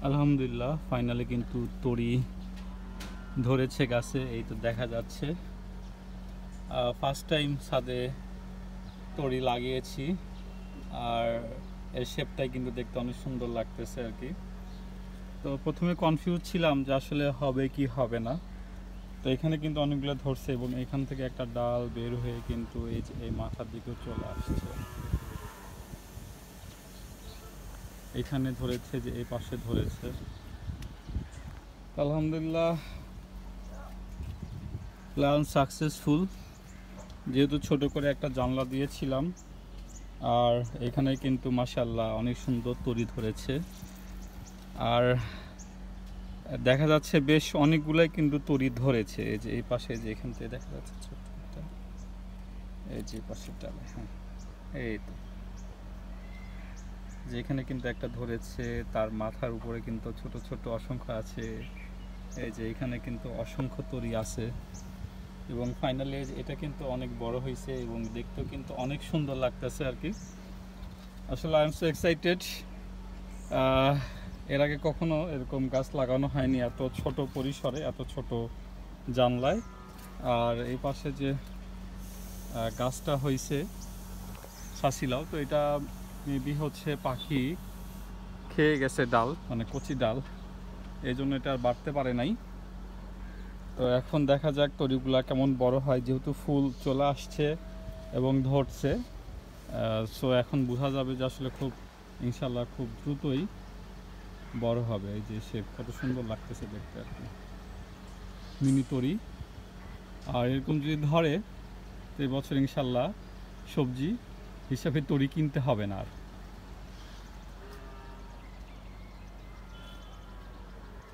আলহামদুলিল্লাহ ফাইনালি কিন্তু তরি ধরেছে গাছে, এই তো দেখা যাচ্ছে। ফার্স্ট টাইম ছাদে তরি লাগিয়েছি, আর এর শেপটাই কিন্তু দেখতে অনেক সুন্দর লাগতেছে আর কি। তো প্রথমে কনফিউজ ছিলাম যে আসলে হবে কি হবে না। তো এখানে কিন্তু অনেকগুলো ধরছে এবং এখান থেকে একটা ডাল বের হয়ে কিন্তু এই যে এই মাথার দিকেও চলে আসছে। এখানে ধরেছে, যে এই পাশে ধরেছে। আলহামদুলিল্লাহ প্ল্যান সাকসেসফুল। যেহেতু ছোট করে একটা জানলা দিয়েছিলাম, আর এখানে কিন্তু মাশাআল্লাহ অনেক সুন্দর তরি ধরেছে। আর দেখা যাচ্ছে বেশ অনেকগুলাই কিন্তু তরি ধরেছে। এই যে এই পাশে, যে এখান থেকে দেখা যাচ্ছে ছোট একটা, এই যে পাশের ডালে, হ্যাঁ এই তো, যে এখানে কিন্তু একটা ধরেছে, তার মাথার উপরে কিন্তু ছোট ছোট অসংখ্য আছে। এই যে এখানে কিন্তু অসংখ্য তরি আছে এবং ফাইনালি এটা কিন্তু অনেক বড় হয়েছে এবং দেখতেও কিন্তু অনেক সুন্দর লাগতেছে আর কি। আসলে আই এম সো এক্সাইটেড। এর আগে কখনো এরকম গাছ লাগানো হয়নি এত ছোট পরিসরে, এত ছোট জানলায়। আর এই পাশে যে গাছটা হয়েছে শাসিলাও, তো এটা মেবি হচ্ছে পাখি খেয়ে গেছে ডাল, মানে কচি ডাল, এই জন্য এটা আর বাড়তে পারে নাই। তো এখন দেখা যাক তরিগুলা কেমন বড় হয়, যেহেতু ফুল চলে আসছে এবং ধরছে। সো এখন বোঝা যাবে যে আসলে খুব ইনশাল্লাহ খুব দ্রুতই বড় হবে। এই যে শেপ কত সুন্দর লাগতেছে দেখতে আর কি, মিনি তরি। আর এরকম যদি ধরে তো এই বছর ইনশাল্লাহ সবজি হিসাবে তরি কিনতে হবে না আর।